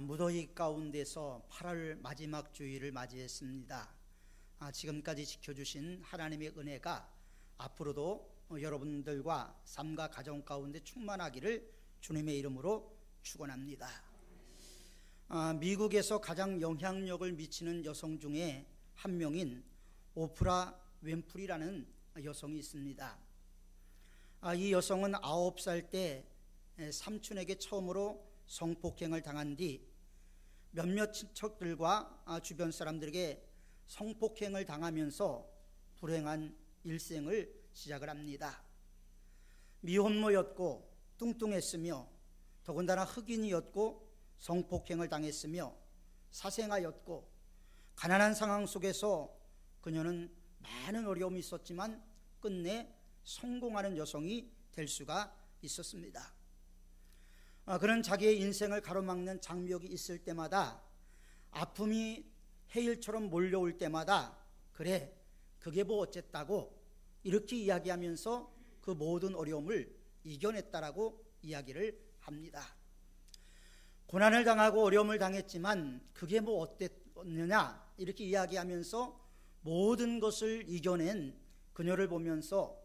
무더위 가운데서 8월 마지막 주일을 맞이했습니다. 지금까지 지켜주신 하나님의 은혜가 앞으로도 여러분들과 삶과 가정 가운데 충만하기를 주님의 이름으로 축원합니다. 미국에서 가장 영향력을 미치는 여성 중에 한 명인 오프라 윈프리라는 여성이 있습니다. 이 여성은 9살 때 삼촌에게 처음으로 성폭행을 당한 뒤 몇몇 친척들과 주변 사람들에게 성폭행을 당하면서 불행한 일생을 시작을 합니다. 미혼모였고 뚱뚱했으며 더군다나 흑인이었고 성폭행을 당했으며 사생아였고 가난한 상황 속에서 그녀는 많은 어려움이 있었지만 끝내 성공하는 여성이 될 수가 있었습니다. 그는 자기의 인생을 가로막는 장벽이 있을 때마다, 아픔이 해일처럼 몰려올 때마다 그래 그게 뭐 어쨌다고 이렇게 이야기하면서 그 모든 어려움을 이겨냈다라고 이야기를 합니다. 고난을 당하고 어려움을 당했지만 그게 뭐 어땠느냐 이렇게 이야기하면서 모든 것을 이겨낸 그녀를 보면서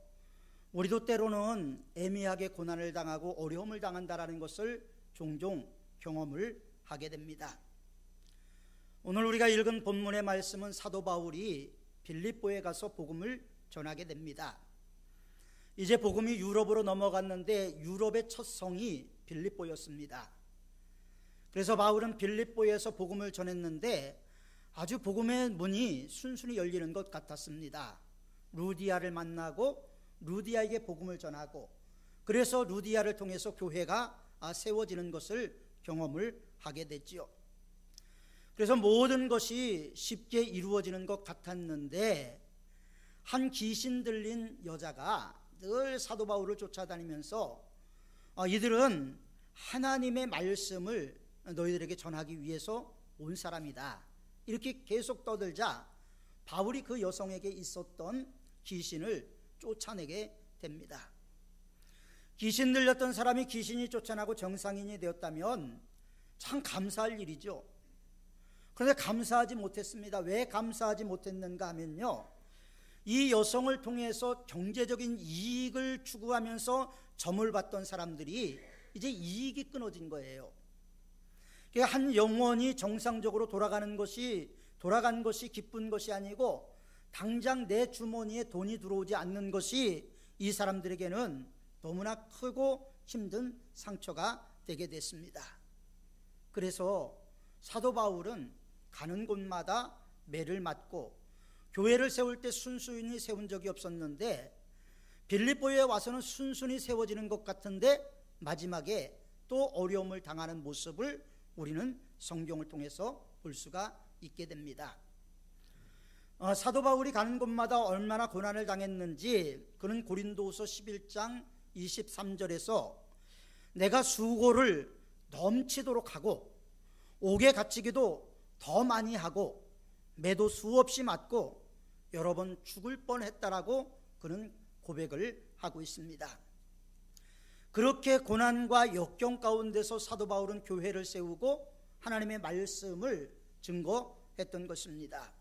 우리도 때로는 애매하게 고난을 당하고 어려움을 당한다라는 것을 종종 경험을 하게 됩니다. 오늘 우리가 읽은 본문의 말씀은 사도 바울이 빌립보에 가서 복음을 전하게 됩니다. 이제 복음이 유럽으로 넘어갔는데 유럽의 첫 성이 빌립보였습니다. 그래서 바울은 빌립보에서 복음을 전했는데 아주 복음의 문이 순순히 열리는 것 같았습니다. 루디아를 만나고 루디아에게 복음을 전하고, 그래서 루디아를 통해서 교회가 세워지는 것을 경험을 하게 됐지요. 그래서 모든 것이 쉽게 이루어지는 것 같았는데 한 귀신 들린 여자가 늘 사도 바울을 쫓아다니면서 이들은 하나님의 말씀을 너희들에게 전하기 위해서 온 사람이다 이렇게 계속 떠들자 바울이 그 여성에게 있었던 귀신을 쫓아내게 됩니다. 귀신 들렸던 사람이 귀신이 쫓아나고 정상인이 되었다면 참 감사할 일이죠. 그런데 감사하지 못했습니다. 왜 감사하지 못했는가 하면요, 이 여성을 통해서 경제적인 이익을 추구하면서 점을 봤던 사람들이 이제 이익이 끊어진 거예요. 한 영혼이 정상적으로 돌아간 것이 기쁜 것이 아니고 당장 내 주머니에 돈이 들어오지 않는 것이 이 사람들에게는 너무나 크고 힘든 상처가 되게 됐습니다. 그래서 사도 바울은 가는 곳마다 매를 맞고 교회를 세울 때 순순히 세운 적이 없었는데 빌립보에 와서는 순순히 세워지는 것 같은데 마지막에 또 어려움을 당하는 모습을 우리는 성경을 통해서 볼 수가 있게 됩니다. 사도 바울이 가는 곳마다 얼마나 고난을 당했는지 그는 고린도후서 11장 23절에서 내가 수고를 넘치도록 하고 옥에 갇히기도 더 많이 하고 매도 수없이 맞고 여러 번 죽을 뻔했다라고 그는 고백을 하고 있습니다. 그렇게 고난과 역경 가운데서 사도 바울은 교회를 세우고 하나님의 말씀을 증거했던 것입니다.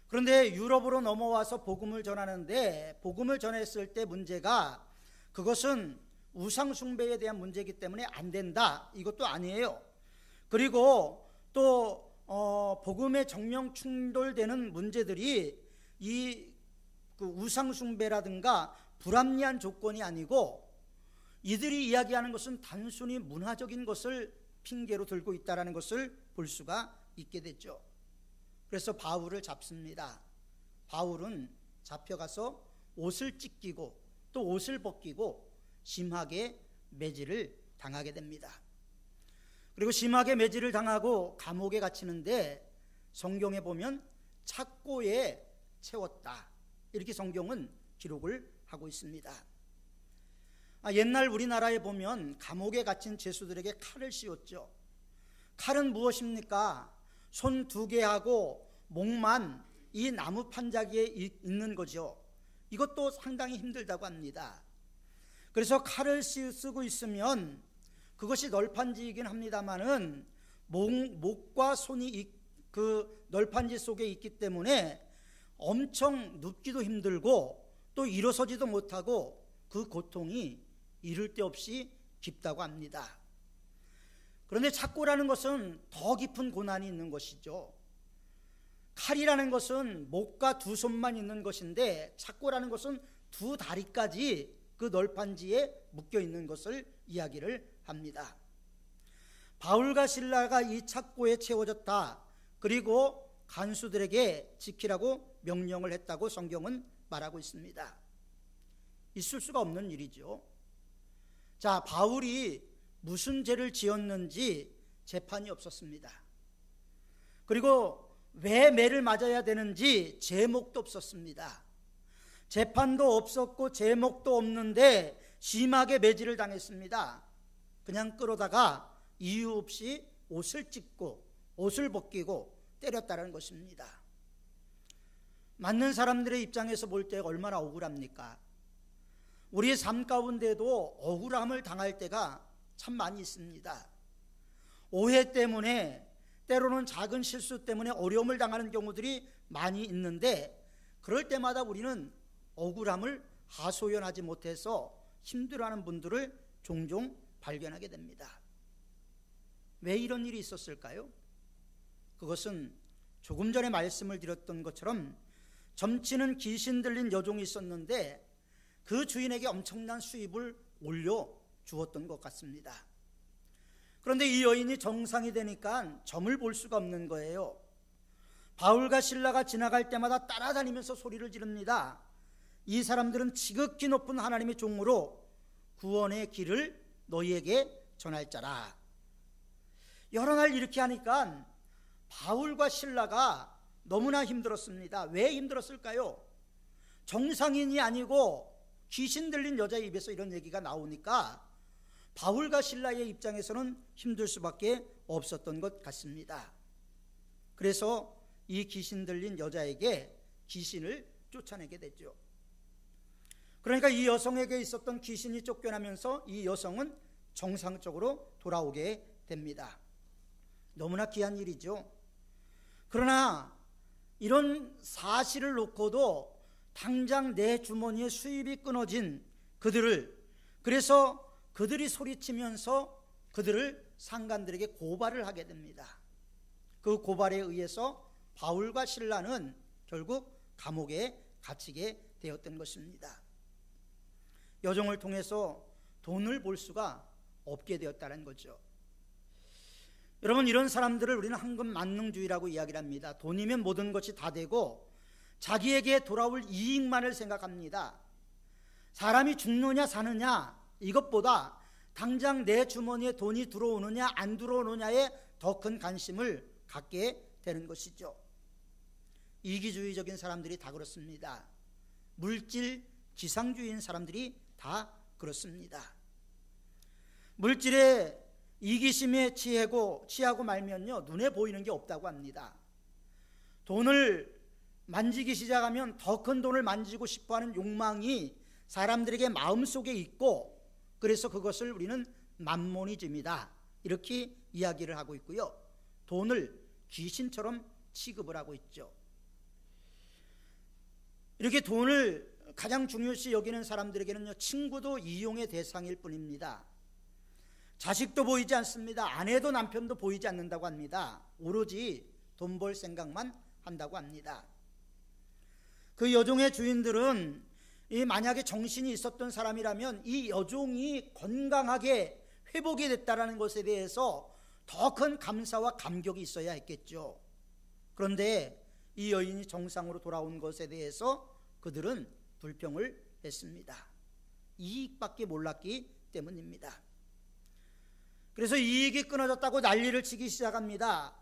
그런데 유럽으로 넘어와서 복음을 전하는데 복음을 전했을 때 문제가, 그것은 우상 숭배에 대한 문제이기 때문에 안 된다 이것도 아니에요. 그리고 또 복음에 정면 충돌되는 문제들이 그 우상 숭배라든가 불합리한 조건이 아니고 이들이 이야기하는 것은 단순히 문화적인 것을 핑계로 들고 있다는 것을 볼 수가 있게 됐죠. 그래서 바울을 잡습니다. 바울은 잡혀가서 옷을 찢기고 또 옷을 벗기고 심하게 매질을 당하게 됩니다. 그리고 심하게 매질을 당하고 감옥에 갇히는데 성경에 보면 착고에 채웠다 이렇게 성경은 기록을 하고 있습니다. 옛날 우리나라에 보면 감옥에 갇힌 죄수들에게 칼을 씌웠죠. 칼은 무엇입니까? 손 2개하고 목만 이 나무 판자기에 있는 거죠. 이것도 상당히 힘들다고 합니다. 그래서 칼을 쓰고 있으면 그것이 널판지이긴 합니다만은 목과 손이 그 널판지 속에 있기 때문에 엄청 눕기도 힘들고 또 일어서지도 못하고 그 고통이 이를 데 없이 깊다고 합니다. 그런데 착고라는 것은 더 깊은 고난이 있는 것이죠. 칼이라는 것은 목과 두 손만 있는 것인데 착고라는 것은 두 다리까지 그 널판지에 묶여 있는 것을 이야기를 합니다. 바울과 실라가 이 착고에 채워졌다. 그리고 간수들에게 지키라고 명령을 했다고 성경은 말하고 있습니다. 있을 수가 없는 일이죠. 자, 바울이 무슨 죄를 지었는지 재판이 없었습니다. 그리고 왜 매를 맞아야 되는지 제목도 없었습니다. 재판도 없었고 제목도 없는데 심하게 매질을 당했습니다. 그냥 끌어다가 이유 없이 옷을 찢고 옷을 벗기고 때렸다는 것입니다. 맞는 사람들의 입장에서 볼 때 얼마나 억울합니까? 우리의 삶 가운데도 억울함을 당할 때가 참 많이 있습니다. 오해 때문에, 때로는 작은 실수 때문에 어려움을 당하는 경우들이 많이 있는데, 그럴 때마다 우리는 억울함을 하소연하지 못해서 힘들어하는 분들을 종종 발견하게 됩니다. 왜 이런 일이 있었을까요? 그것은 조금 전에 말씀을 드렸던 것처럼 점치는 귀신 들린 여종이 있었는데 그 주인에게 엄청난 수입을 올려주었던 것 같습니다. 그런데 이 여인이 정상이 되니까 점을 볼 수가 없는 거예요. 바울과 실라가 지나갈 때마다 따라다니면서 소리를 지릅니다. 이 사람들은 지극히 높은 하나님의 종으로 구원의 길을 너희에게 전할 자라. 여러 날 이렇게 하니까 바울과 실라가 너무나 힘들었습니다. 왜 힘들었을까요? 정상인이 아니고 귀신 들린 여자의 입에서 이런 얘기가 나오니까 바울과 실라의 입장에서는 힘들 수밖에 없었던 것 같습니다. 그래서 이 귀신 들린 여자에게 귀신을 쫓아내게 됐죠. 그러니까 이 여성에게 있었던 귀신이 쫓겨나면서 이 여성은 정상적으로 돌아오게 됩니다. 너무나 귀한 일이죠. 그러나 이런 사실을 놓고도 당장 내 주머니에 수입이 끊어진 그들을, 그래서 그들이 소리치면서 그들을 상관들에게 고발을 하게 됩니다. 그 고발에 의해서 바울과 실라는 결국 감옥에 갇히게 되었던 것입니다. 여종을 통해서 돈을 벌 수가 없게 되었다는 거죠. 여러분, 이런 사람들을 우리는 황금 만능주의라고 이야기를 합니다. 돈이면 모든 것이 다 되고 자기에게 돌아올 이익만을 생각합니다. 사람이 죽느냐 사느냐 이것보다 당장 내 주머니에 돈이 들어오느냐 안 들어오느냐에 더 큰 관심을 갖게 되는 것이죠. 이기주의적인 사람들이 다 그렇습니다. 물질 지상주의인 사람들이 다 그렇습니다. 물질에 이기심에 취하고 말면요, 눈에 보이는 게 없다고 합니다. 돈을 만지기 시작하면 더 큰 돈을 만지고 싶어하는 욕망이 사람들에게 마음속에 있고, 그래서 그것을 우리는 맘모니즘이다 이렇게 이야기를 하고 있고요. 돈을 귀신처럼 취급을 하고 있죠. 이렇게 돈을 가장 중요시 여기는 사람들에게는요, 친구도 이용의 대상일 뿐입니다. 자식도 보이지 않습니다. 아내도 남편도 보이지 않는다고 합니다. 오로지 돈 벌 생각만 한다고 합니다. 그 여종의 주인들은 만약에 정신이 있었던 사람이라면 이 여종이 건강하게 회복이 됐다는 것에 대해서 더 큰 감사와 감격이 있어야 했겠죠. 그런데 이 여인이 정상으로 돌아온 것에 대해서 그들은 불평을 했습니다. 이익밖에 몰랐기 때문입니다. 그래서 이익이 끊어졌다고 난리를 치기 시작합니다.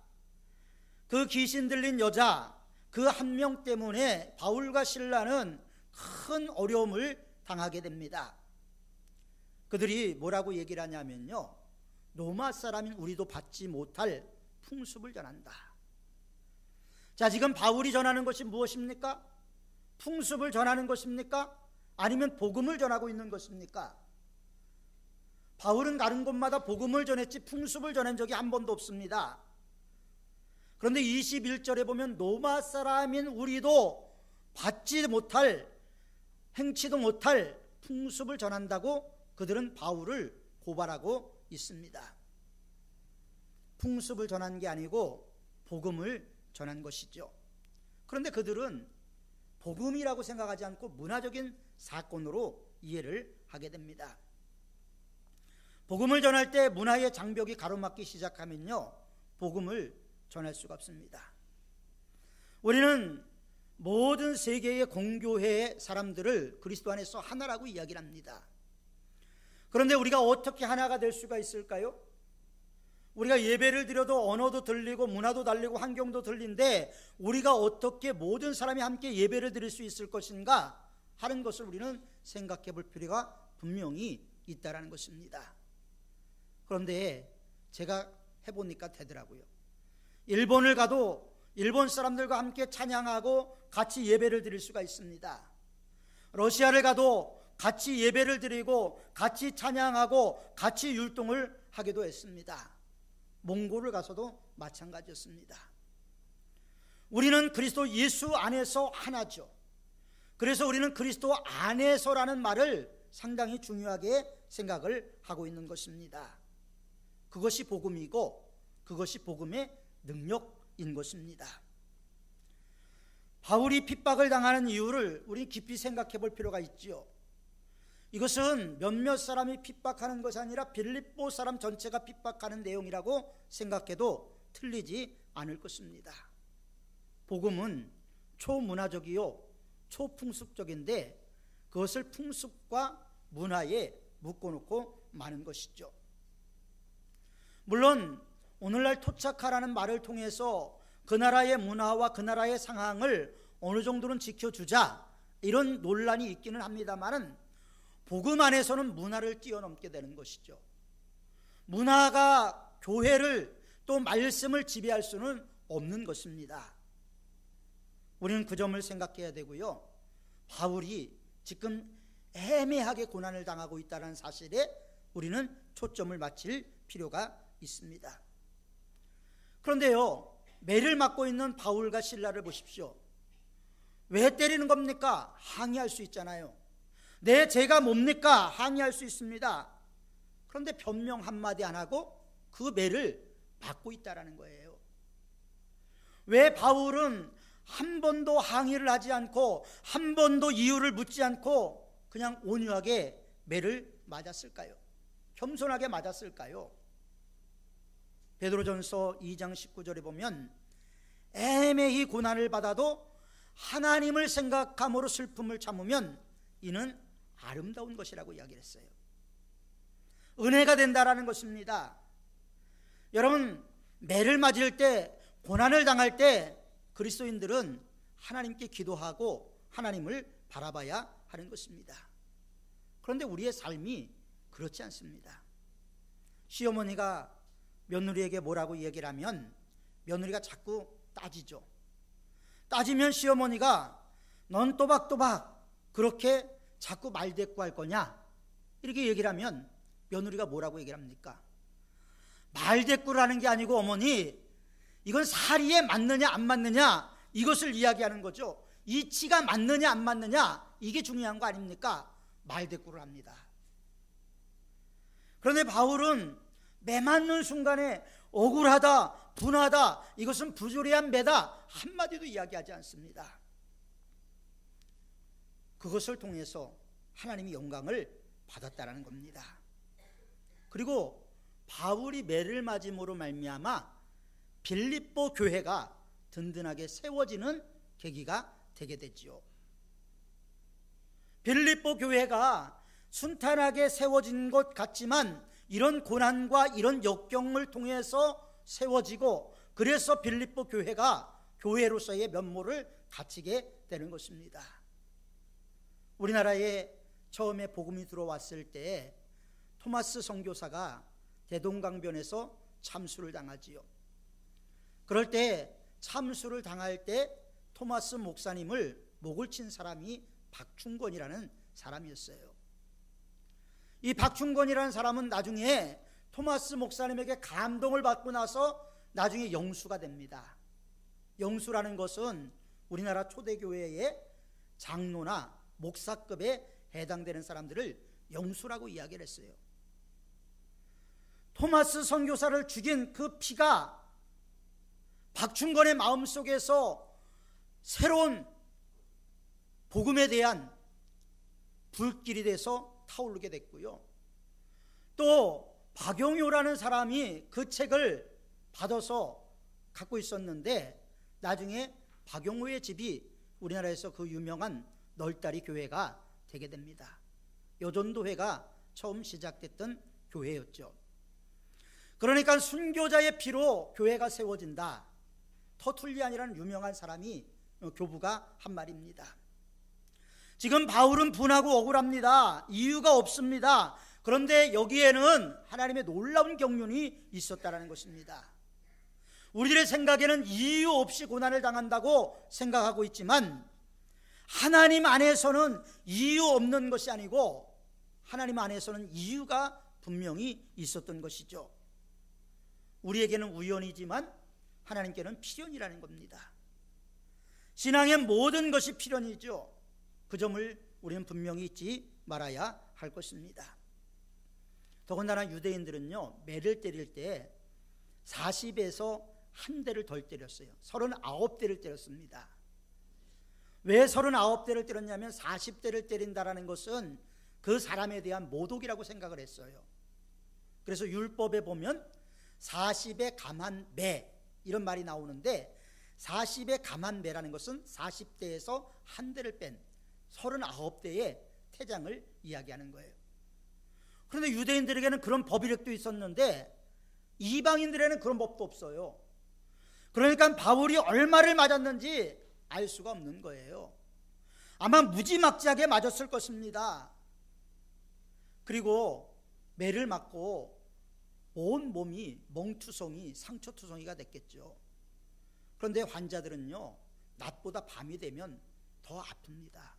그 귀신 들린 여자 그 한 명 때문에 바울과 실라는 큰 어려움을 당하게 됩니다. 그들이 뭐라고 얘기를 하냐면요, 로마 사람인 우리도 받지 못할 풍습을 전한다. 자, 지금 바울이 전하는 것이 무엇입니까? 풍습을 전하는 것입니까? 아니면 복음을 전하고 있는 것입니까? 바울은 가는 곳마다 복음을 전했지 풍습을 전한 적이 한 번도 없습니다. 그런데 21절에 보면 로마 사람인 우리도 받지 못할, 행치도 못할 풍습을 전한다고 그들은 바울을 고발하고 있습니다. 풍습을 전한 게 아니고 복음을 전한 것이죠. 그런데 그들은 복음이라고 생각하지 않고 문화적인 사건으로 이해를 하게 됩니다. 복음을 전할 때 문화의 장벽이 가로막기 시작하면요, 복음을 전할 수가 없습니다. 우리는 모든 세계의 공교회의 사람들을 그리스도 안에서 하나라고 이야기를 합니다. 그런데 우리가 어떻게 하나가 될 수가 있을까요? 우리가 예배를 드려도 언어도 들리고 문화도 달리고 환경도 들린데 우리가 어떻게 모든 사람이 함께 예배를 드릴 수 있을 것인가 하는 것을 우리는 생각해 볼 필요가 분명히 있다는 것입니다. 그런데 제가 해보니까 되더라고요. 일본을 가도 일본 사람들과 함께 찬양하고 같이 예배를 드릴 수가 있습니다. 러시아를 가도 같이 예배를 드리고 같이 찬양하고 같이 율동을 하기도 했습니다. 몽골을 가서도 마찬가지였습니다. 우리는 그리스도 예수 안에서 하나죠. 그래서 우리는 그리스도 안에서라는 말을 상당히 중요하게 생각을 하고 있는 것입니다. 그것이 복음이고 그것이 복음의 능력인 것입니다. 바울이 핍박을 당하는 이유를 우리 깊이 생각해 볼 필요가 있지요. 이것은 몇몇 사람이 핍박하는 것이 아니라 빌립보 사람 전체가 핍박하는 내용이라고 생각해도 틀리지 않을 것입니다. 복음은 초문화적이요 초풍습적인데 그것을 풍습과 문화에 묶어놓고 마는 것이죠. 물론 오늘날 토착하라는 말을 통해서 그 나라의 문화와 그 나라의 상황을 어느 정도는 지켜주자 이런 논란이 있기는 합니다만은 복음 안에서는 문화를 뛰어넘게 되는 것이죠. 문화가 교회를 또 말씀을 지배할 수는 없는 것입니다. 우리는 그 점을 생각해야 되고요. 바울이 지금 애매하게 고난을 당하고 있다는 사실에 우리는 초점을 맞출 필요가 있습니다. 그런데요, 매를 맞고 있는 바울과 실라를 보십시오. 왜 때리는 겁니까? 항의할 수 있잖아요. 내 죄가 뭡니까? 항의할 수 있습니다. 그런데 변명 한마디 안 하고 그 매를 받고 있다는 거예요. 왜 바울은 한 번도 항의를 하지 않고 한 번도 이유를 묻지 않고 그냥 온유하게 매를 맞았을까요? 겸손하게 맞았을까요? 베드로전서 2장 19절에 보면 애매히 고난을 받아도 하나님을 생각함으로 슬픔을 참으면 이는 아름다운 것이라고 이야기를 했어요. 은혜가 된다라는 것입니다. 여러분, 매를 맞을 때, 고난을 당할 때 그리스도인들은 하나님께 기도하고 하나님을 바라봐야 하는 것입니다. 그런데 우리의 삶이 그렇지 않습니다. 시어머니가 며느리에게 뭐라고 얘기를 하면 며느리가 자꾸 따지죠. 따지면 시어머니가 넌 또박또박 그렇게 자꾸 말대꾸할 거냐 이렇게 얘기를 하면 며느리가 뭐라고 얘기를 합니까? 말대꾸를 하는 게 아니고 어머니 이건 사리에 맞느냐 안 맞느냐 이것을 이야기하는 거죠. 이치가 맞느냐 안 맞느냐 이게 중요한 거 아닙니까? 말대꾸를 합니다. 그런데 바울은 매 맞는 순간에 억울하다, 분하다, 이것은 부조리한 매다 한마디도 이야기하지 않습니다. 그것을 통해서 하나님이 영광을 받았다는 겁니다. 그리고 바울이 매를 맞음으로 말미암아 빌립보 교회가 든든하게 세워지는 계기가 되게 됐지요. 빌립보 교회가 순탄하게 세워진 것 같지만 이런 고난과 이런 역경을 통해서 세워지고 그래서 빌립보 교회가 교회로서의 면모를 갖추게 되는 것입니다. 우리나라에 처음에 복음이 들어왔을 때 토마스 선교사가 대동강변에서 참수를 당하지요. 그럴 때 참수를 당할 때 토마스 목사님을 목을 친 사람이 박충권이라는 사람이었어요. 이 박충건이라는 사람은 나중에 토마스 목사님에게 감동을 받고 나서 나중에 영수가 됩니다. 영수라는 것은 우리나라 초대교회의 장로나 목사급에 해당되는 사람들을 영수라고 이야기를 했어요. 토마스 선교사를 죽인 그 피가 박충건의 마음속에서 새로운 복음에 대한 불길이 돼서 타오르게 됐고요. 또 박용효라는 사람이 그 책을 받아서 갖고 있었는데 나중에 박용호의 집이 우리나라에서 그 유명한 널다리 교회가 되게 됩니다. 여전도회가 처음 시작됐던 교회였죠. 그러니까 순교자의 피로 교회가 세워진다. 터툴리안이라는 유명한 사람이 교부가 한 말입니다. 지금 바울은 분하고 억울합니다. 이유가 없습니다. 그런데 여기에는 하나님의 놀라운 경륜이 있었다는 것입니다. 우리들의 생각에는 이유 없이 고난을 당한다고 생각하고 있지만 하나님 안에서는 이유 없는 것이 아니고 하나님 안에서는 이유가 분명히 있었던 것이죠. 우리에게는 우연이지만 하나님께는 필연이라는 겁니다. 신앙의 모든 것이 필연이죠. 그 점을 우리는 분명히 잊지 말아야 할 것입니다. 더군다나 유대인들은요, 매를 때릴 때 40에서 한 대를 덜 때렸어요. 39대를 때렸습니다. 왜 39대를 때렸냐면 40대를 때린다라는 것은 그 사람에 대한 모독이라고 생각을 했어요. 그래서 율법에 보면 40에 감한 매 이런 말이 나오는데 40에 감한 매라는 것은 40대에서 한 대를 뺀 39대의 태장을 이야기하는 거예요. 그런데 유대인들에게는 그런 법이력도 있었는데 이방인들에게는 그런 법도 없어요. 그러니까 바울이 얼마를 맞았는지 알 수가 없는 거예요. 아마 무지막지하게 맞았을 것입니다. 그리고 매를 맞고 온 몸이 멍투성이 상처투성이가 됐겠죠. 그런데 환자들은요, 낮보다 밤이 되면 더 아픕니다.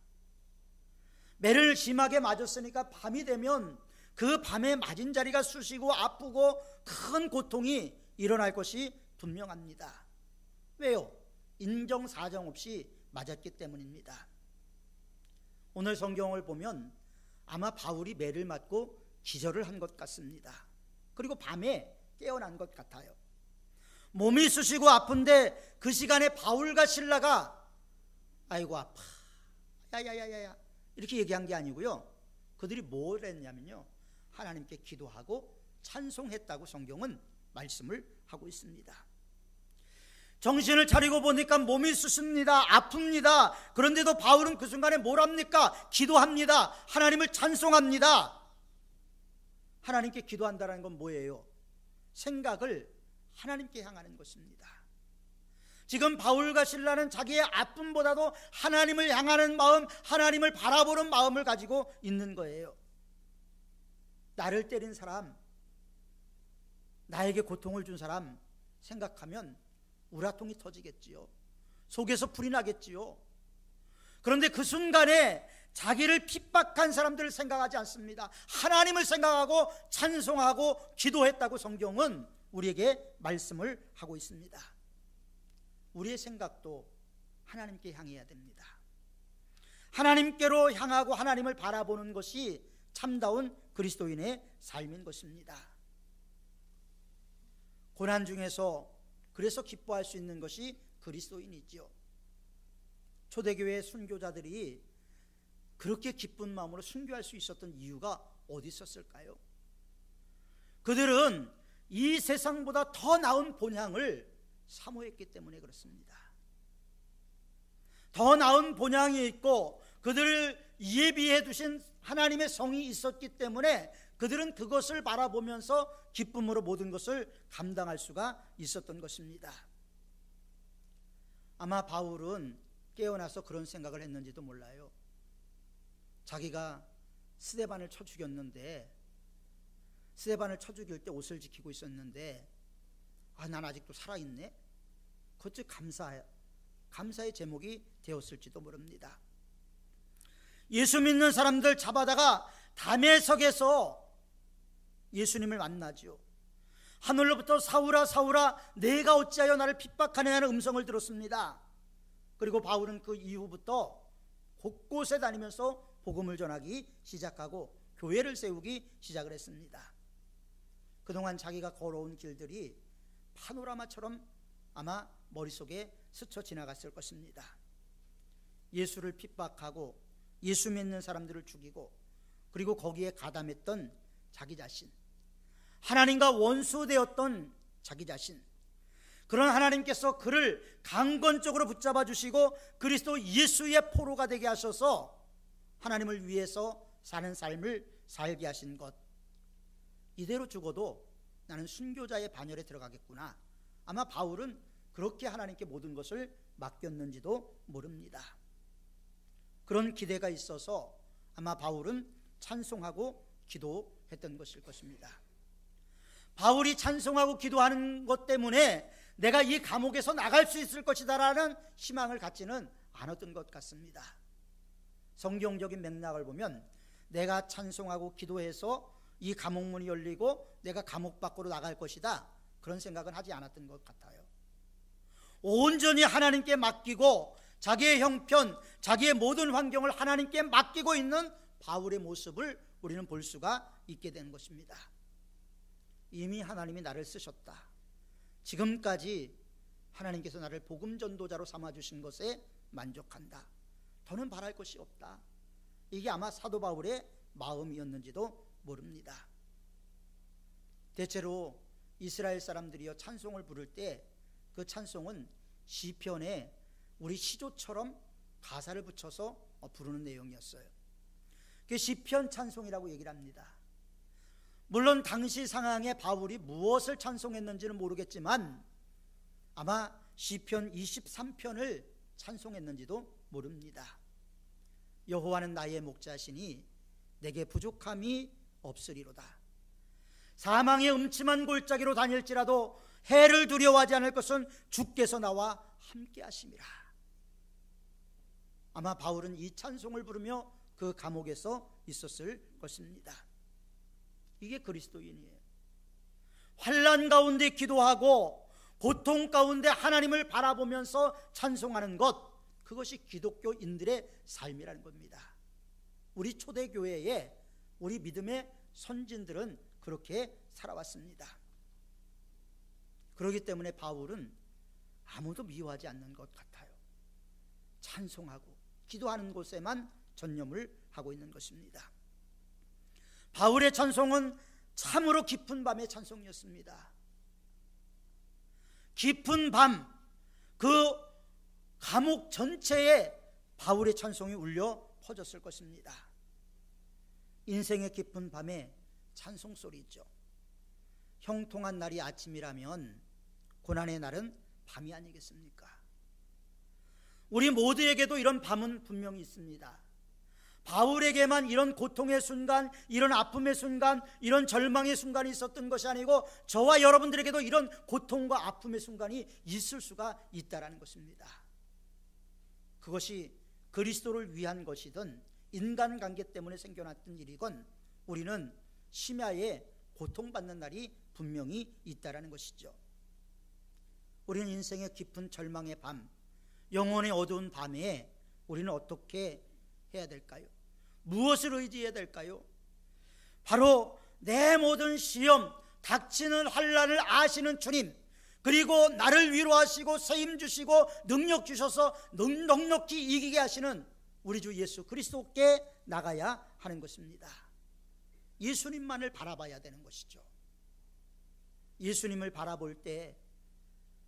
매를 심하게 맞았으니까 밤이 되면 그 밤에 맞은 자리가 쑤시고 아프고 큰 고통이 일어날 것이 분명합니다. 왜요? 인정사정 없이 맞았기 때문입니다. 오늘 성경을 보면 아마 바울이 매를 맞고 기절을 한 것 같습니다. 그리고 밤에 깨어난 것 같아요. 몸이 쑤시고 아픈데 그 시간에 바울과 실라가 아이고 아파 야야야야야 이렇게 얘기한 게 아니고요, 그들이 뭘 했냐면요, 하나님께 기도하고 찬송했다고 성경은 말씀을 하고 있습니다. 정신을 차리고 보니까 몸이 쑤십니다. 아픕니다. 그런데도 바울은 그 순간에 뭘 합니까? 기도합니다. 하나님을 찬송합니다. 하나님께 기도한다는 건 뭐예요? 생각을 하나님께 향하는 것입니다. 지금 바울과 실라는 자기의 아픔보다도 하나님을 향하는 마음, 하나님을 바라보는 마음을 가지고 있는 거예요. 나를 때린 사람, 나에게 고통을 준 사람 생각하면 우라통이 터지겠지요. 속에서 불이 나겠지요. 그런데 그 순간에 자기를 핍박한 사람들을 생각하지 않습니다. 하나님을 생각하고 찬송하고 기도했다고 성경은 우리에게 말씀을 하고 있습니다. 우리의 생각도 하나님께 향해야 됩니다. 하나님께로 향하고 하나님을 바라보는 것이 참다운 그리스도인의 삶인 것입니다. 고난 중에서 그래서 기뻐할 수 있는 것이 그리스도인이지요. 초대교회 순교자들이 그렇게 기쁜 마음으로 순교할 수 있었던 이유가 어디 있었을까요? 그들은 이 세상보다 더 나은 본향을 사모했기 때문에 그렇습니다. 더 나은 본향이 있고 그들을 예비해 두신 하나님의 성이 있었기 때문에 그들은 그것을 바라보면서 기쁨으로 모든 것을 감당할 수가 있었던 것입니다. 아마 바울은 깨어나서 그런 생각을 했는지도 몰라요. 자기가 스데반을 쳐 죽였는데, 스데반을 쳐 죽일 때 옷을 지키고 있었는데, 난 아직도 살아있네? 그것이 감사의 제목이 되었을지도 모릅니다. 예수 믿는 사람들 잡아다가 담에석에서 예수님을 만나죠. 하늘로부터 사울아 사울아 내가 어찌하여 나를 핍박하느냐는 음성을 들었습니다. 그리고 바울은 그 이후부터 곳곳에 다니면서 복음을 전하기 시작하고 교회를 세우기 시작을 했습니다. 그동안 자기가 걸어온 길들이 파노라마처럼 아마 머릿속에 스쳐 지나갔을 것입니다. 예수를 핍박하고 예수 믿는 사람들을 죽이고 그리고 거기에 가담했던 자기 자신, 하나님과 원수되었던 자기 자신, 그런 하나님께서 그를 강건적으로 붙잡아 주시고 그리스도 예수의 포로가 되게 하셔서 하나님을 위해서 사는 삶을 살게 하신 것, 이대로 죽어도 나는 순교자의 반열에 들어가겠구나. 아마 바울은 그렇게 하나님께 모든 것을 맡겼는지도 모릅니다. 그런 기대가 있어서 아마 바울은 찬송하고 기도했던 것일 것입니다. 바울이 찬송하고 기도하는 것 때문에 내가 이 감옥에서 나갈 수 있을 것이다라는 희망을 갖지는 않았던 것 같습니다. 성경적인 맥락을 보면 내가 찬송하고 기도해서 이 감옥문이 열리고 내가 감옥 밖으로 나갈 것이다, 그런 생각은 하지 않았던 것 같아요. 온전히 하나님께 맡기고 자기의 형편, 자기의 모든 환경을 하나님께 맡기고 있는 바울의 모습을 우리는 볼 수가 있게 된 것입니다. 이미 하나님이 나를 쓰셨다. 지금까지 하나님께서 나를 복음 전도자로 삼아주신 것에 만족한다. 더는 바랄 것이 없다. 이게 아마 사도 바울의 마음이었는지도 모릅니다. 대체로 이스라엘 사람들이여 찬송을 부를 때 그 찬송은 시편에 우리 시조처럼 가사를 붙여서 부르는 내용이었어요. 그게 시편 찬송이라고 얘기를 합니다. 물론 당시 상황에 바울이 무엇을 찬송했는지는 모르겠지만 아마 시편 23편을 찬송했는지도 모릅니다. 여호와는 나의 목자시니 내게 부족함이 없으리로다. 사망의 음침한 골짜기로 다닐지라도 해를 두려워하지 않을 것은 주께서 나와 함께 하심이라. 아마 바울은 이 찬송을 부르며 그 감옥에서 있었을 것입니다. 이게 그리스도인이에요. 환난 가운데 기도하고 고통 가운데 하나님을 바라보면서 찬송하는 것, 그것이 기독교인들의 삶이라는 겁니다. 우리 초대교회에 우리 믿음의 선진들은 그렇게 살아왔습니다. 그렇기 때문에 바울은 아무도 미워하지 않는 것 같아요. 찬송하고 기도하는 곳에만 전념을 하고 있는 것입니다. 바울의 찬송은 참으로 깊은 밤의 찬송이었습니다. 깊은 밤, 그 감옥 전체에 바울의 찬송이 울려 퍼졌을 것입니다. 인생의 깊은 밤에 찬송 소리 있죠. 형통한 날이 아침이라면 고난의 날은 밤이 아니겠습니까? 우리 모두에게도 이런 밤은 분명히 있습니다. 바울에게만 이런 고통의 순간, 이런 아픔의 순간, 이런 절망의 순간이 있었던 것이 아니고 저와 여러분들에게도 이런 고통과 아픔의 순간이 있을 수가 있다는 것입니다. 그것이 그리스도를 위한 것이든 인간관계 때문에 생겨났던 일이건 우리는 심야에 고통받는 날이 분명히 있다는 것이죠. 우리는 인생의 깊은 절망의 밤, 영혼의 어두운 밤에 우리는 어떻게 해야 될까요? 무엇을 의지해야 될까요? 바로 내 모든 시험, 닥치는 환난을 아시는 주님, 그리고 나를 위로하시고 세임 주시고 능력 주셔서 넉넉히 이기게 하시는 우리 주 예수 그리스도께 나가야 하는 것입니다. 예수님만을 바라봐야 되는 것이죠. 예수님을 바라볼 때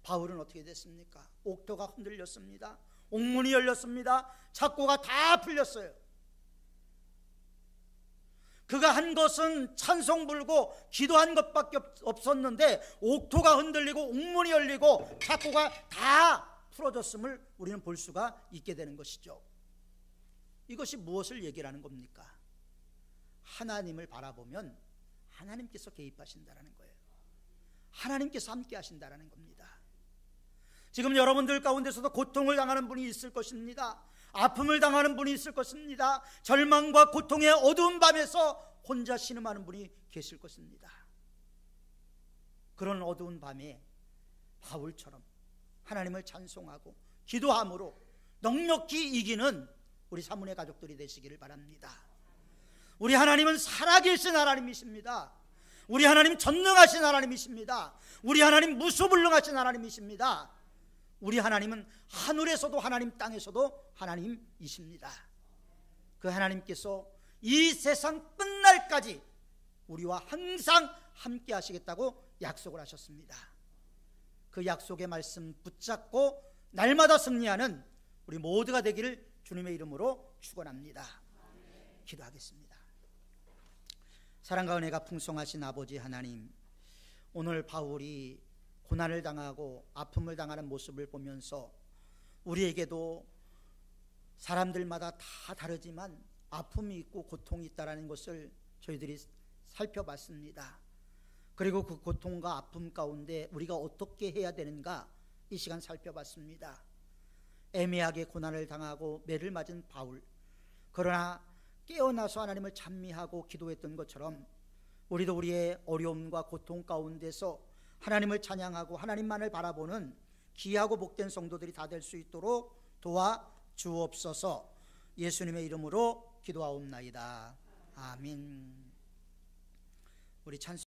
바울은 어떻게 됐습니까? 옥토가 흔들렸습니다. 옥문이 열렸습니다. 착고가 다 풀렸어요. 그가 한 것은 찬송 불고 기도한 것밖에 없었는데 옥토가 흔들리고 옥문이 열리고 착고가 다 풀어졌음을 우리는 볼 수가 있게 되는 것이죠. 이것이 무엇을 얘기하는 겁니까? 하나님을 바라보면 하나님께서 개입하신다는 거예요. 하나님께서 함께 하신다는 겁니다. 지금 여러분들 가운데서도 고통을 당하는 분이 있을 것입니다. 아픔을 당하는 분이 있을 것입니다. 절망과 고통의 어두운 밤에서 혼자 신음하는 분이 계실 것입니다. 그런 어두운 밤에 바울처럼 하나님을 찬송하고 기도함으로 넉넉히 이기는 우리 사문의 가족들이 되시기를 바랍니다. 우리 하나님은 살아계신 하나님이십니다. 우리 하나님 전능하신 하나님이십니다. 우리 하나님 무소불능하신 하나님이십니다. 우리 하나님은 하늘에서도 하나님, 땅에서도 하나님이십니다. 그 하나님께서 이 세상 끝날까지 우리와 항상 함께 하시겠다고 약속을 하셨습니다. 그 약속의 말씀 붙잡고 날마다 승리하는 우리 모두가 되기를 주님의 이름으로 축원합니다. 기도하겠습니다. 사랑과 은혜가 풍성하신 아버지 하나님, 오늘 바울이 고난을 당하고 아픔을 당하는 모습을 보면서 우리에게도 사람들마다 다 다르지만 아픔이 있고 고통이 있다는 것을 저희들이 살펴봤습니다. 그리고 그 고통과 아픔 가운데 우리가 어떻게 해야 되는가 이 시간 살펴봤습니다. 애매하게 고난을 당하고 매를 맞은 바울, 그러나 깨어나서 하나님을 찬미하고 기도했던 것처럼 우리도 우리의 어려움과 고통 가운데서 하나님을 찬양하고 하나님만을 바라보는 귀하고 복된 성도들이 다 될 수 있도록 도와주옵소서. 예수님의 이름으로 기도하옵나이다. 아멘. 우리 찬송